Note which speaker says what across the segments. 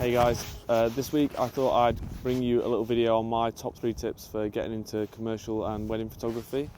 Speaker 1: Hey guys, this week I thought I'd bring you a little video on my top 3 tips for getting into commercial and wedding photography.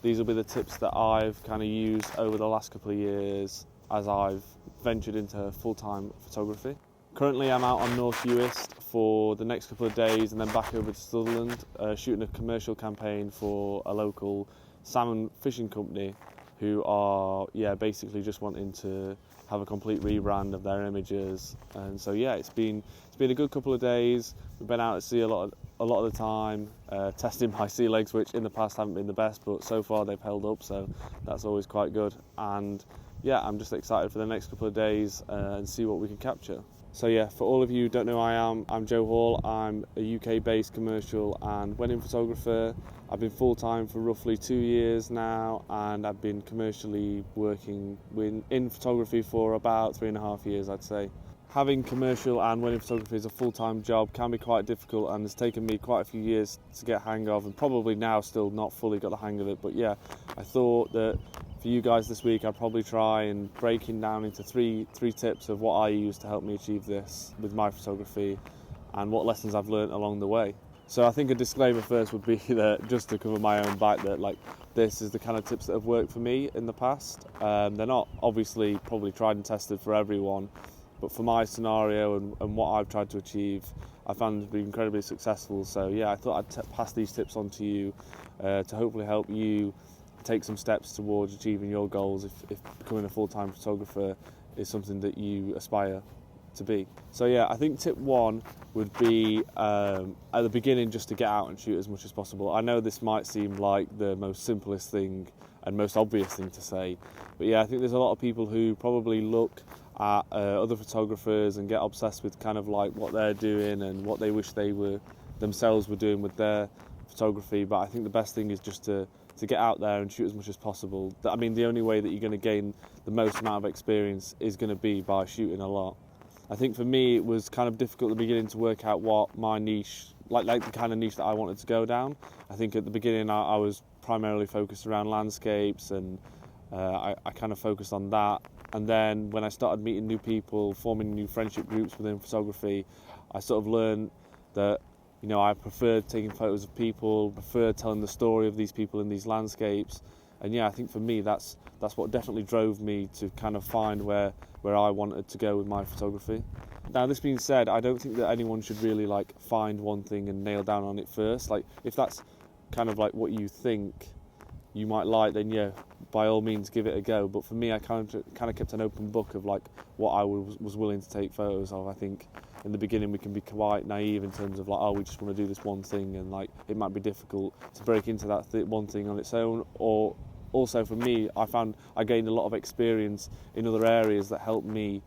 Speaker 1: These will be the tips that I've kind of used over the last couple of years as I've ventured into full-time photography. Currently I'm out on North Uist for the next couple of days and then back over to Sutherland, shooting a commercial campaign for a local salmon fishing company who are basically just wanting to have a complete rebrand of their images. And so it's been a good couple of days. We've been out at sea a lot of the time, testing my sea legs, which in the past haven't been the best, but so far they've held up, so that's always quite good. And I'm just excited for the next couple of days and see what we can capture. So for all of you who don't know who I'm Joe Hall. I'm a UK-based commercial and wedding photographer. I've been full-time for roughly 2 years now, and I've been commercially working in photography for about 3.5 years, I'd say. Having commercial and wedding photography as a full-time job can be quite difficult, and it's taken me quite a few years to get a hang of, and probably now still not fully got the hang of it. But I thought that for you guys this week I'd probably try and breaking down into three tips of what I use to help me achieve this with my photography and what lessons I've learned along the way. So I think a disclaimer first would be that, just to cover my own back, that this is the kind of tips that have worked for me in the past. They're not obviously probably tried and tested for everyone, but for my scenario and what I've tried to achieve, I found to be incredibly successful. So I thought I'd pass these tips on to you to hopefully help you take some steps towards achieving your goals if becoming a full-time photographer is something that you aspire to be. So I think tip 1 would be at the beginning just to get out and shoot as much as possible. I know this might seem like the most simplest thing and most obvious thing to say, but I think there's a lot of people who probably look at other photographers and get obsessed with kind of like what they're doing and what they wish they were themselves were doing with their photography. But I think the best thing is just to get out there and shoot as much as possible. I mean, the only way that you're going to gain the most amount of experience is going to be by shooting a lot. I think for me it was kind of difficult at the beginning to work out what my niche, like the kind of niche that I wanted to go down. I think at the beginning I was primarily focused around landscapes, and I kind of focused on that. And then when I started meeting new people, forming new friendship groups within photography, I sort of learned that I preferred taking photos of people, preferred telling the story of these people in these landscapes. And I think for me that's what definitely drove me to kind of find where I wanted to go with my photography. Now, this being said, I don't think that anyone should really find one thing and nail down on it first. If that's kind of what you think you might like, then by all means give it a go. But for me, I kind of kept an open book of what I was willing to take photos of. I think in the beginning we can be quite naive in terms of we just want to do this one thing, and it might be difficult to break into that one thing on its own. Or also for me, I found I gained a lot of experience in other areas that helped me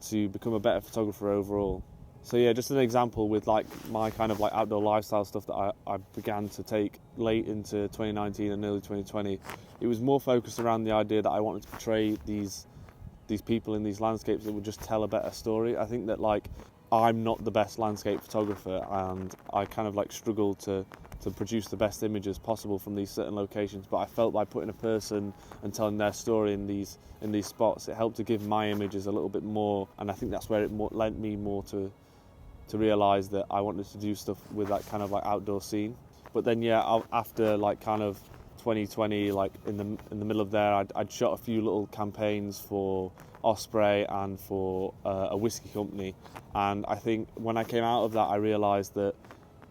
Speaker 1: to become a better photographer overall. So just an example with my kind of outdoor lifestyle stuff that I began to take late into 2019 and early 2020. It was more focused around the idea that I wanted to portray these people in these landscapes that would just tell a better story. I think that I'm not the best landscape photographer, and I kind of struggle to produce the best images possible from these certain locations, but I felt by putting a person and telling their story in these spots, it helped to give my images a little bit more. And I think that's where it lent me more to realise that I wanted to do stuff with that kind of outdoor scene. But then after kind of 2020, in the middle of there, I'd shot a few little campaigns for Osprey and for a whiskey company, and I think when I came out of that I realised that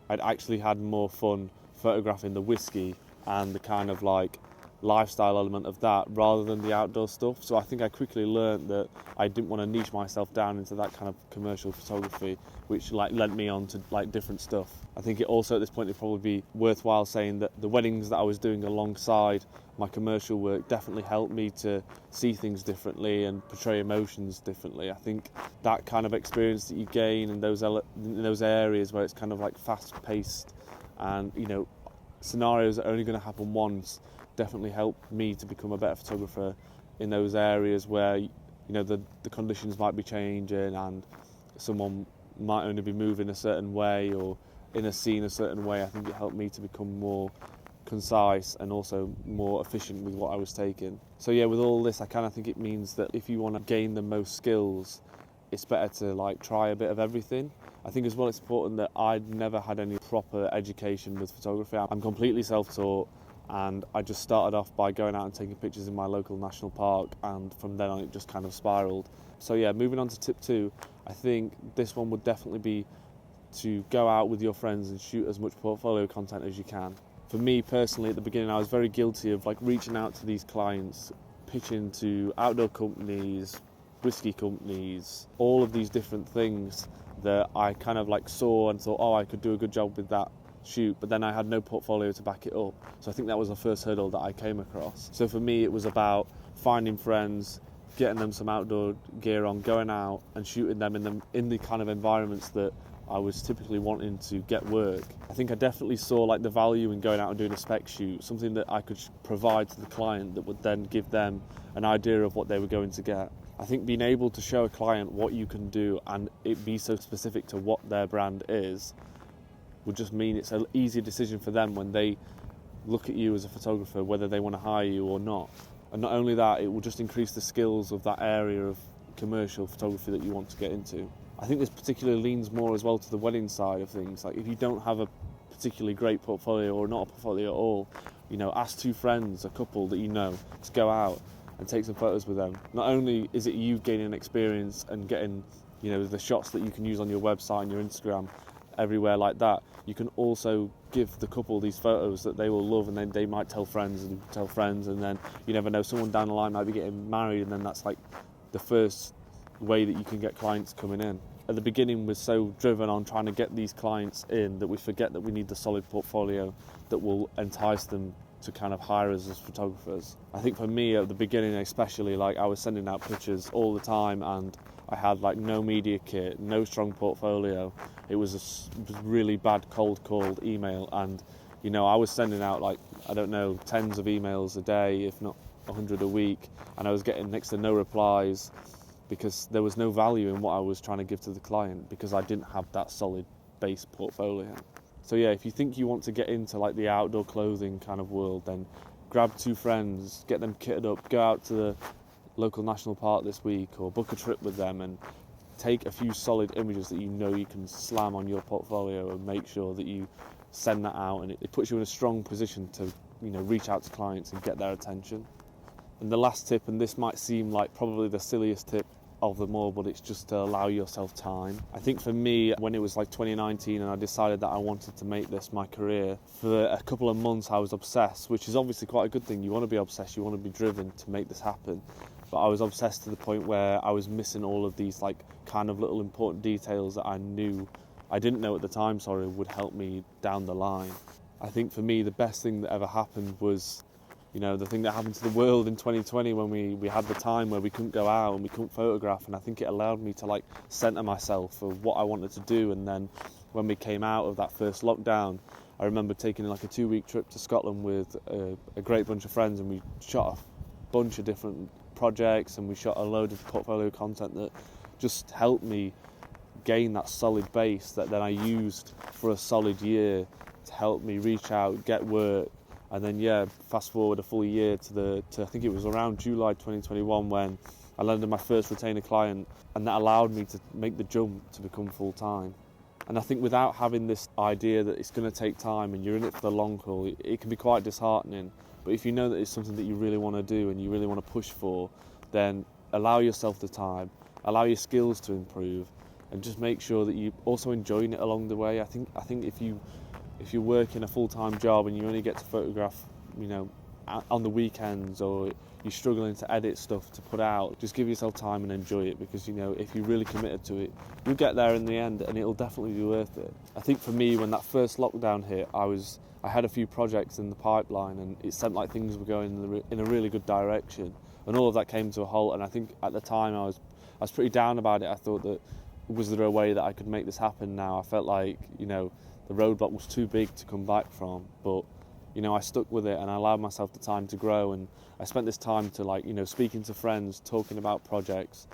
Speaker 1: I'd actually had more fun photographing the whiskey and the kind of lifestyle element of that rather than the outdoor stuff. So I think I quickly learned that I didn't want to niche myself down into that kind of commercial photography, which led me on to different stuff. I think it also at this point it'd probably be worthwhile saying that the weddings that I was doing alongside my commercial work definitely helped me to see things differently and portray emotions differently. I think that kind of experience that you gain in those areas where it's kind of fast-paced and scenarios that are only going to happen once definitely helped me to become a better photographer in those areas where the conditions might be changing and someone might only be moving a certain way or in a scene a certain way. I think it helped me to become more concise and also more efficient with what I was taking. So with all this, I kind of think it means that if you want to gain the most skills it's better to like try a bit of everything. I think as well it's important that I'd never had any proper education with photography. I'm completely self-taught, and I just started off by going out and taking pictures in my local national park, and from then on it just kind of spiraled. So yeah, moving on to tip 2, I think this one would definitely be to go out with your friends and shoot as much portfolio content as you can. For me personally, at the beginning I was very guilty of like reaching out to these clients, pitching to outdoor companies, whiskey companies, all of these different things that I kind of like saw and thought, oh, I could do a good job with that shoot, but then I had no portfolio to back it up. So I think that was the first hurdle that I came across. So for me it was about finding friends, getting them some outdoor gear on, going out and shooting them in the kind of environments that I was typically wanting to get work. I think I definitely saw like the value in going out and doing a spec shoot, something that I could provide to the client that would then give them an idea of what they were going to get. I think being able to show a client what you can do and it be so specific to what their brand is would just mean it's an easier decision for them when they look at you as a photographer, whether they want to hire you or not. And not only that, it will just increase the skills of that area of commercial photography that you want to get into. I think this particularly leans more as well to the wedding side of things. Like if you don't have a particularly great portfolio or not a portfolio at all, ask 2 friends, a couple that you know, to go out and take some photos with them. Not only is it you gaining experience and getting, the shots that you can use on your website and your Instagram, everywhere like that, you can also give the couple these photos that they will love, and then they might tell friends, and then you never know, someone down the line might be getting married, and then that's like the first way that you can get clients coming in. At the beginning we're so driven on trying to get these clients in that we forget that we need the solid portfolio that will entice them to kind of hire us as photographers. I think for me at the beginning especially, like I was sending out pictures all the time and I had like no media kit, no strong portfolio. It was a really bad cold email, and I was sending out like, I don't know, tens of emails a day, if not 100 a week, and I was getting next to no replies because there was no value in what I was trying to give to the client because I didn't have that solid base portfolio. So yeah, if you think you want to get into like the outdoor clothing kind of world, then grab 2 friends, get them kitted up, go out to the local national park this week or book a trip with them and take a few solid images that you can slam on your portfolio and make sure that you send that out, and it puts you in a strong position to reach out to clients and get their attention. And the last tip, and this might seem like probably the silliest tip of them all, but it's just to allow yourself time. I think for me, when it was like 2019 and I decided that I wanted to make this my career, for a couple of months I was obsessed, which is obviously quite a good thing. You want to be obsessed, you want to be driven to make this happen. But I was obsessed to the point where I was missing all of these like kind of little important details that I didn't know at the time, would help me down the line. I think for me the best thing that ever happened was the thing that happened to the world in 2020 when we had the time where we couldn't go out and we couldn't photograph, and I think it allowed me to like centre myself for what I wanted to do. And then when we came out of that first lockdown, I remember taking like a 2-week trip to Scotland with a great bunch of friends, and we shot a bunch of different projects and we shot a load of portfolio content that just helped me gain that solid base that then I used for a solid year to help me reach out, get work. And then fast forward a full year to I think it was around July 2021 when I landed my first retainer client, and that allowed me to make the jump to become full-time. And I think without having this idea that it's going to take time and you're in it for the long haul, it can be quite disheartening. But if you know that it's something that you really want to do and you really want to push for, then allow yourself the time, allow your skills to improve, and just make sure that you're also enjoying it along the way. I think if you're working a full-time job and you only get to photograph, on the weekends, or you're struggling to edit stuff to put out, just give yourself time and enjoy it, because if you're really committed to it, you'll get there in the end and it'll definitely be worth it. I think for me, when that first lockdown hit, I had a few projects in the pipeline and it seemed like things were going in a really good direction, and all of that came to a halt. And I think at the time I was pretty down about it. I thought that, was there a way that I could make this happen now? I felt like the roadblock was too big to come back from, but I stuck with it and I allowed myself the time to grow. And I spent this time to speaking to friends, talking about projects.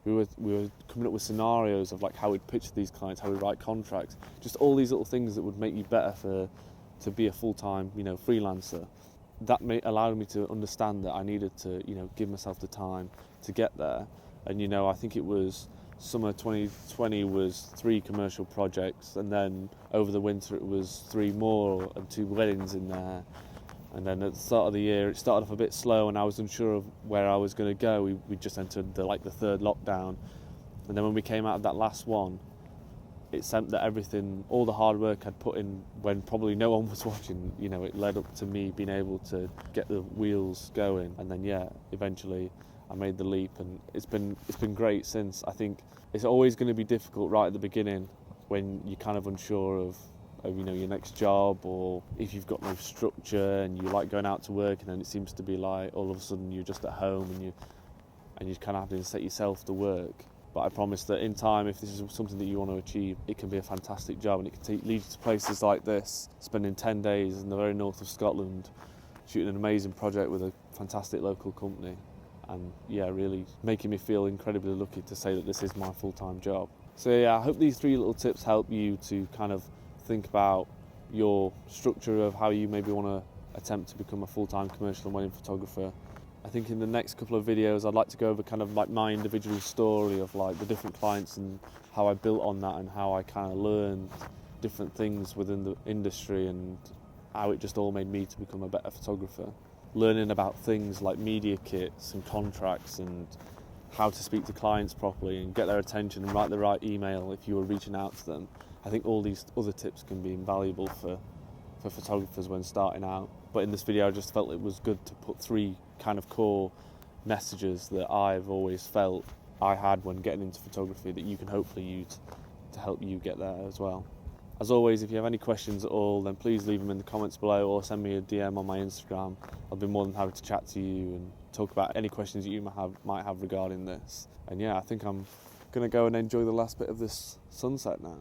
Speaker 1: We were coming up with scenarios of like how we'd pitch these clients, how we'd write contracts, just all these little things that would make you better to be a full-time freelancer. That allowed me to understand that I needed to give myself the time to get there. And I think it was summer 2020 was 3 commercial projects, and then over the winter it was 3 more and 2 weddings in there. And then at the start of the year, it started off a bit slow, and I was unsure of where I was going to go. We just entered the 3rd lockdown, and then when we came out of that last one, it seemed that everything, all the hard work I'd put in when probably no one was watching, you know, it led up to me being able to get the wheels going. And then eventually I made the leap, and it's been great since. I think it's always going to be difficult right at the beginning when you're kind of unsure of your next job, or if you've got no structure and you like going out to work, and then it seems to be like all of a sudden you're just at home and you kind of have to set yourself to work. But I promise that in time, if this is something that you want to achieve, it can be a fantastic job, and it can lead you to places like this, spending 10 days in the very north of Scotland, shooting an amazing project with a fantastic local company, and really making me feel incredibly lucky to say that this is my full-time job. So I hope these 3 little tips help you to kind of think about your structure of how you maybe want to attempt to become a full-time commercial and wedding photographer. I think in the next couple of videos I'd like to go over kind of like my individual story of like the different clients and how I built on that, and how I kind of learned different things within the industry, and how it just all made me to become a better photographer. Learning about things like media kits and contracts, and how to speak to clients properly and get their attention and write the right email if you were reaching out to them. I think all these other tips can be invaluable for photographers when starting out. But in this video I just felt it was good to put 3 kind of core messages that I've always felt I had when getting into photography that you can hopefully use to help you get there as well. As always, if you have any questions at all, then please leave them in the comments below, or send me a DM on my Instagram. I'll be more than happy to chat to you and talk about any questions that you might have regarding this. And I think I'm going to go and enjoy the last bit of this sunset now.